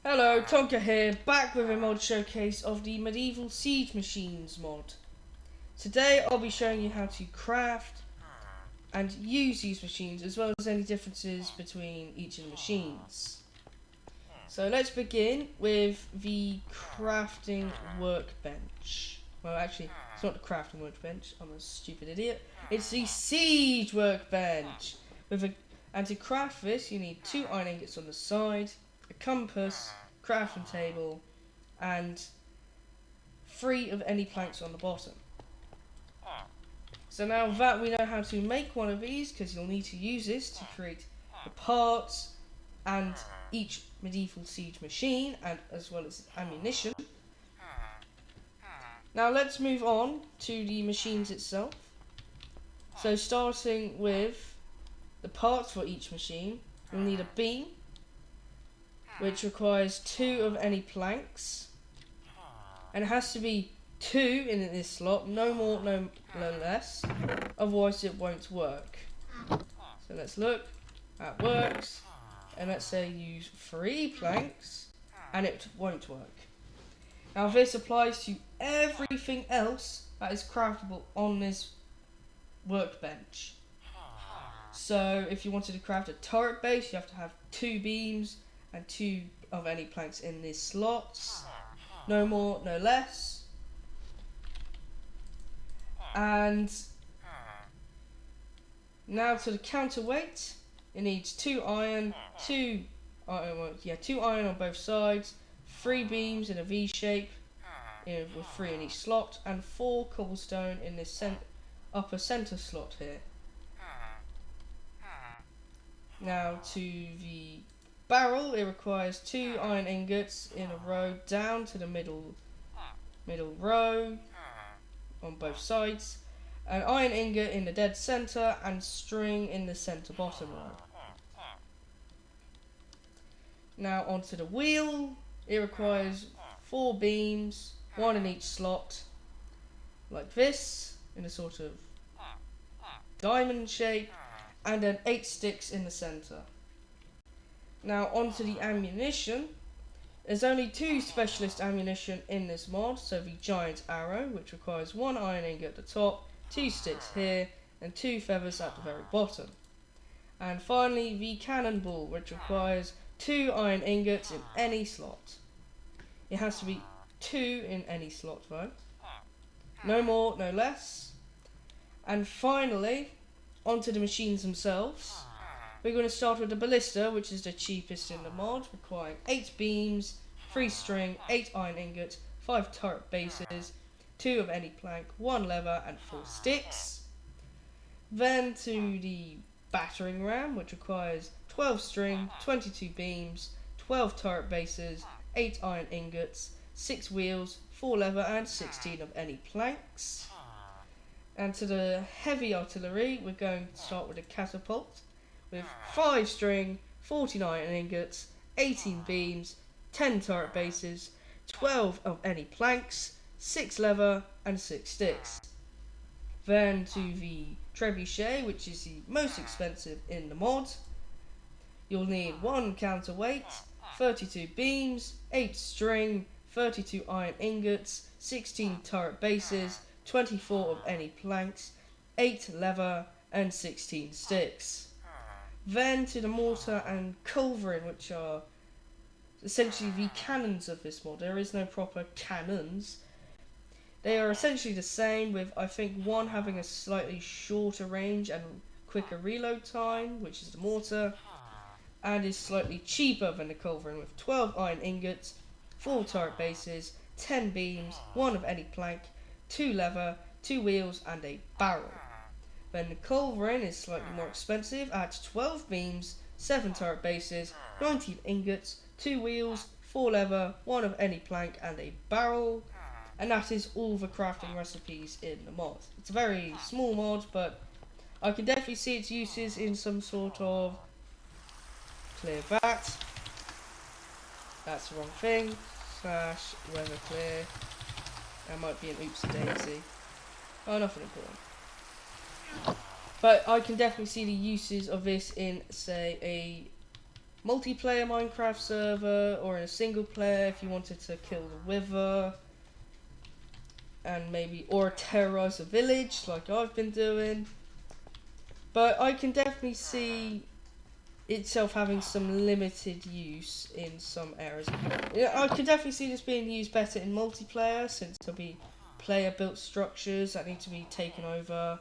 Hello, Tonka here, back with a mod showcase of the Medieval Siege Machines mod. Today I'll be showing you how to craft and use these machines, as well as any differences between each of the machines. So let's begin with the crafting workbench. Well, actually, it's not the crafting workbench, I'm a stupid idiot. It's the siege workbench! And to craft this, you need 2 iron ingots on the side, a compass, crafting table, and 3 of any planks on the bottom. So now that we know how to make one of these, because you'll need to use this to create the parts and each medieval siege machine, and as well as ammunition. Now let's move on to the machines itself. So starting with the parts for each machine, you'll need a beam, which requires 2 of any planks, and it has to be 2 in this slot, no more, no less, otherwise it won't work. So let's look, that works, and let's say use 3 planks, and it won't work. Now this applies to everything else that is craftable on this workbench. So if you wanted to craft a turret base, you have to have 2 beams and 2 of any planks in these slots, no more, no less. And now to the counterweight, it needs 2 iron, 2 iron on both sides, 3 beams in a V shape with 3 in each slot, and 4 cobblestone in this upper center slot here. Now to the barrel, it requires 2 iron ingots in a row down to the middle row on both sides, an iron ingot in the dead center, and string in the center bottom row. Now onto the wheel, it requires 4 beams, 1 in each slot, like this, in a sort of diamond shape, and then 8 sticks in the center. Now onto the ammunition. There's only 2 specialist ammunition in this mod, so the giant arrow, which requires 1 iron ingot at the top, 2 sticks here, and 2 feathers at the very bottom. And finally the cannonball, which requires 2 iron ingots in any slot. It has to be 2 in any slot though. No more, no less. And finally, onto the machines themselves. We're going to start with the ballista, which is the cheapest in the mod, requiring 8 beams, 3 string, 8 iron ingots, 5 turret bases, 2 of any plank, 1 lever, and 4 sticks. Then to the battering ram, which requires 12 string, 22 beams, 12 turret bases, 8 iron ingots, 6 wheels, 4 lever, and 16 of any planks. And to the heavy artillery, we're going to start with a catapult, with 5 string, 49 ingots, 18 beams, 10 turret bases, 12 of any planks, 6 lever, and 6 sticks. Then to the Trebuchet, which is the most expensive in the mod. You'll need 1 counterweight, 32 beams, 8 string, 32 iron ingots, 16 turret bases, 24 of any planks, 8 lever, and 16 sticks. Then to the mortar and culverin, which are essentially the cannons of this mod. There is no proper cannons. They are essentially the same, with I think one having a slightly shorter range and quicker reload time, which is the mortar, and is slightly cheaper than the culverin, with 12 iron ingots, 4 turret bases, 10 beams, 1 of any plank, 2 lever, 2 wheels, and a barrel. Then the culverin is slightly more expensive at 12 beams, 7 turret bases, 19 ingots, 2 wheels, 4 lever, 1 of any plank, and a barrel. And that is all the crafting recipes in the mod. It's a very small mod, but I can definitely see its uses in some sort of... Clear that. That's the wrong thing. Slash weather clear. That might be an oopsie daisy. Oh, nothing important. But I can definitely see the uses of this in, say, a multiplayer Minecraft server, or in a single player if you wanted to kill the Wither and maybe or terrorize a village like I've been doing. But I can definitely see itself having some limited use in some areas. Yeah, I can definitely see this being used better in multiplayer, since there'll be player built structures that need to be taken over.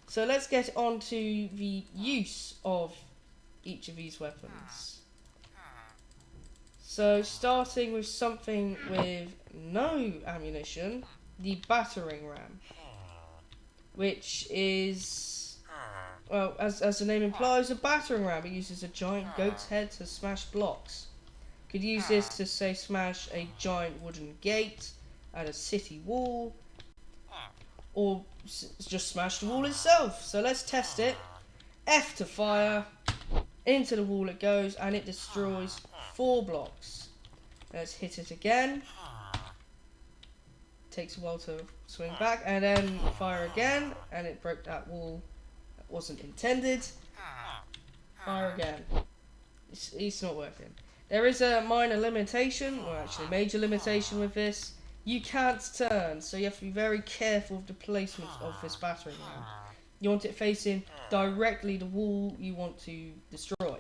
So let's get on to the use of each of these weapons. So starting with something with no ammunition, the battering ram, which is, well, as the name implies, a battering ram. It uses a giant goat's head to smash blocks. Could use this to, say, smash a giant wooden gate at a city wall, or just smash the wall itself. So let's test it. F to fire. Into the wall it goes, and it destroys 4 blocks. Let's hit it again. Takes a while to swing back, and then fire again, and it broke that wall. That wasn't intended. Fire again. It's not working. There is a minor limitation, or actually major limitation with this. You can't turn, so you have to be very careful of the placement of this battering ram. You want it facing directly the wall you want to destroy.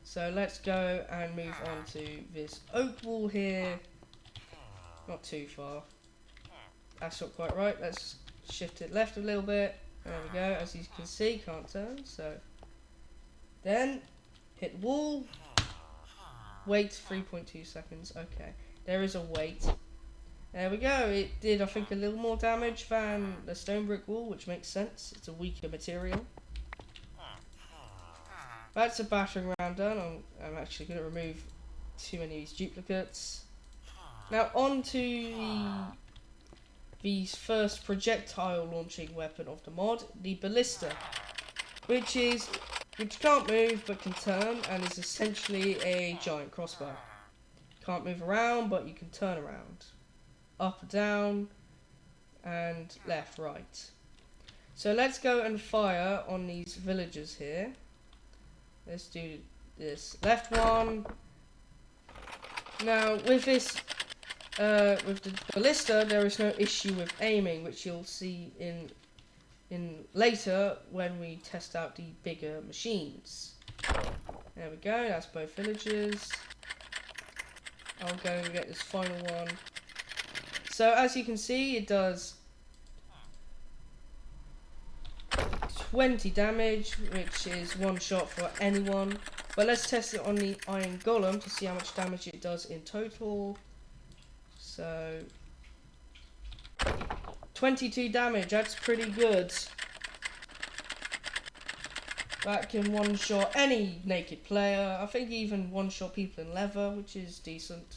So let's go and move on to this oak wall here. Not too far. That's not quite right. Let's shift it left a little bit. There we go. As you can see, can't turn. So then hit the wall. Wait 3.2 seconds. Okay. There is a wait. There we go. It did, I think, a little more damage than the stone brick wall, which makes sense. It's a weaker material. That's a battering ram done. I'm actually going to remove too many of these duplicates. Now on to the first projectile launching weapon of the mod, the ballista, which can't move but can turn, and is essentially a giant crossbow. Can't move around, but you can turn around. Up, down, and left, right. So let's go and fire on these villagers here. Let's do this left one. Now with this, with the ballista, there is no issue with aiming, which you'll see in later when we test out the bigger machines. There we go. That's both villagers. I'll go and get this final one. So as you can see, it does 20 damage, which is one shot for anyone. But let's test it on the iron golem to see how much damage it does in total. So 22 damage, that's pretty good. That can one shot any naked player. I think even one shot people in leather, which is decent.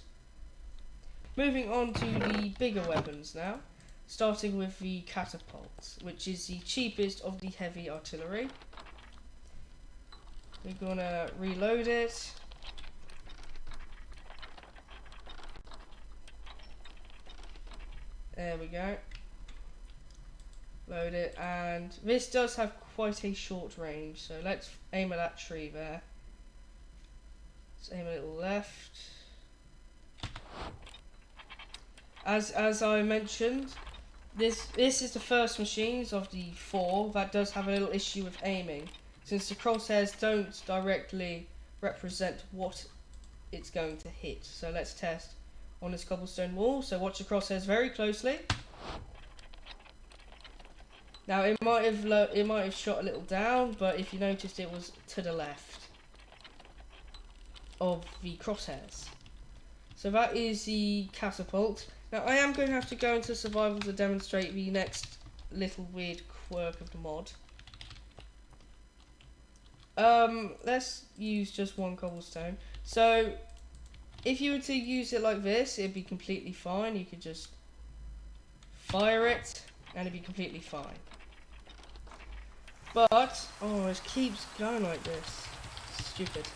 Moving on to the bigger weapons now, starting with the Catapult, which is the cheapest of the heavy artillery. We're gonna reload it. There we go. Load it, and this does have quite a short range, so let's aim at that tree there. Let's aim a little left. As I mentioned, this is the first machines of the 4 that does have a little issue with aiming, since the crosshairs don't directly represent what it's going to hit. So let's test on this cobblestone wall. So watch the crosshairs very closely. Now it might have shot a little down, but if you noticed, it was to the left of the crosshairs. So that is the Catapult. Now I am going to have to go into survival to demonstrate the next little weird quirk of the mod. Let's use just one cobblestone. So if you were to use it like this, it'd be completely fine. You could just fire it and it'd be completely fine. But, oh, it keeps going like this. Stupid.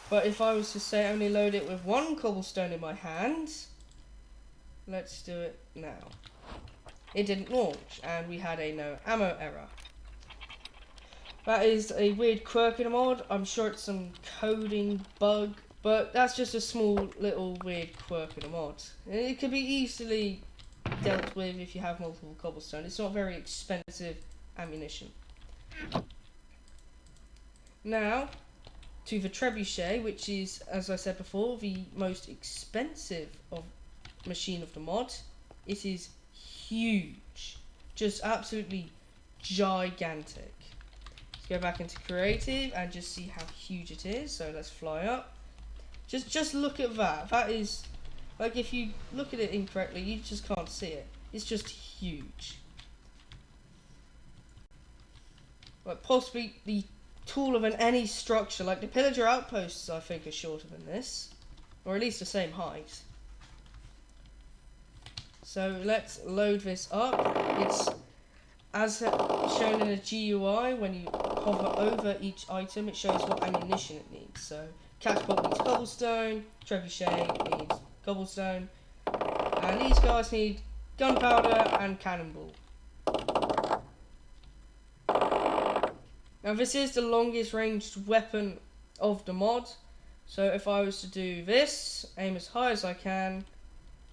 But if I was to say only load it with one cobblestone in my hand, let's do it now. it didn't launch, and we had a no ammo error. That is a weird quirk in a mod. I'm sure it's some coding bug, but that's just a small little weird quirk in a mod. And it could be easily dealt with if you have multiple cobblestone. It's not very expensive ammunition. Now, to the Trebuchet, which is, as I said before, the most expensive of machine of the mod. It is huge. Just absolutely gigantic. Let's go back into creative and just see how huge it is. So let's fly up. Just look at that. That is, like, if you look at it incorrectly, you just can't see it. It's just huge. Like, possibly the taller than any structure. Like, the pillager outposts, I think, are shorter than this. Or at least the same height. So let's load this up. It's as shown in a GUI. When you hover over each item, it shows what ammunition it needs. So Catapult needs cobblestone, Trebuchet needs cobblestone, and these guys need gunpowder and cannonball. Now this is the longest ranged weapon of the mod. So if I was to do this, aim as high as I can,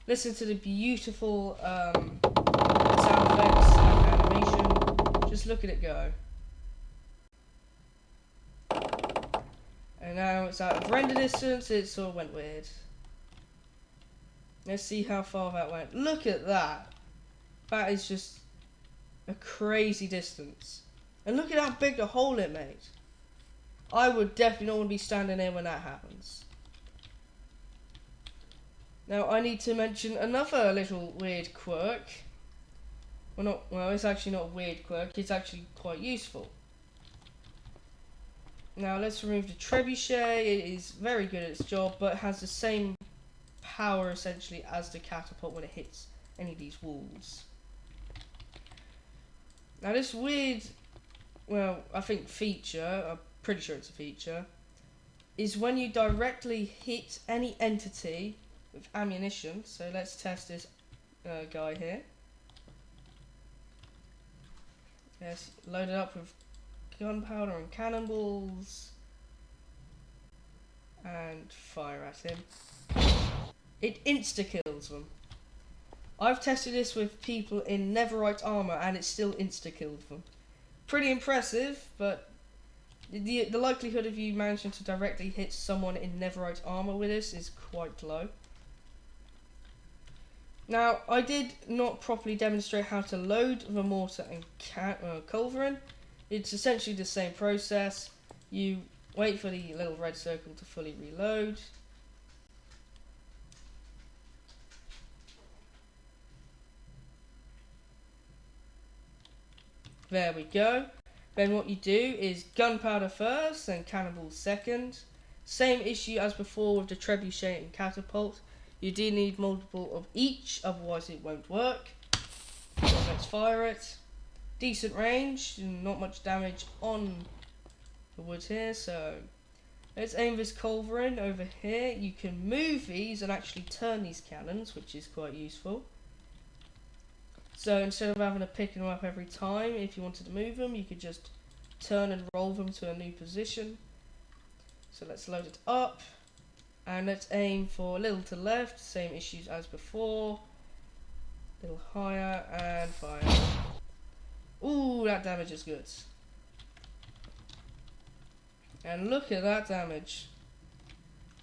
listen to the beautiful sound effects and animation. Just look at it go. And now it's out of render distance. It sort of went weird. Let's see how far that went. Look at that. That is just a crazy distance. And look at how big the hole it made. I would definitely not want to be standing there when that happens. Now I need to mention another little weird quirk. Well, it's actually not a weird quirk, it's actually quite useful. Now let's remove the Trebuchet. It is very good at its job, but has the same power essentially as the Catapult when it hits any of these walls. Now this weird, well, I think feature, I'm pretty sure it's a feature, is when you directly hit any entity with ammunition. So let's test this guy here. Let's load it up with gunpowder and cannonballs and fire at him. It insta-kills them. I've tested this with people in netherite armor and it still insta-killed them. Pretty impressive, but the likelihood of you managing to directly hit someone in netherite armor with this is quite low. Now, I did not properly demonstrate how to load the mortar and culverin. It's essentially the same process. You wait for the little red circle to fully reload. There we go. Then what you do is gunpowder first, then cannonballs second. Same issue as before with the Trebuchet and Catapult. You do need multiple of each, otherwise it won't work. So let's fire it. Decent range, not much damage on the wood here, so let's aim this culverin over here. You can move these and actually turn these cannons, which is quite useful. So instead of having to pick them up every time, if you wanted to move them, you could just turn and roll them to a new position. So let's load it up. And let's aim for a little to the left, same issues as before. A little higher and fire. Ooh, that damage is good. And look at that damage.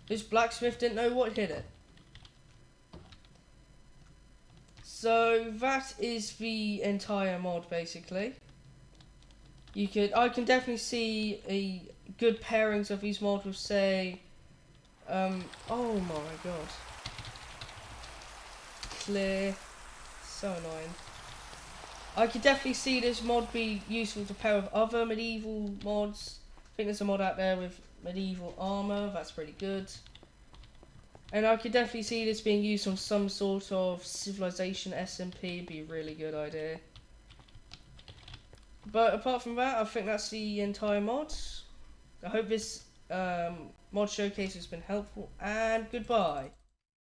This blacksmith didn't know what hit it. So that is the entire mod basically. I can definitely see a good pairings of these mods with, say, oh my god. Clear. So annoying. I could definitely see this mod be useful to pair with other medieval mods. I think there's a mod out there with medieval armor, that's pretty good. And I could definitely see this being used on some sort of civilization SMP, it'd be a really good idea. But apart from that, I think that's the entire mod. I hope this mod showcase has been helpful, and goodbye.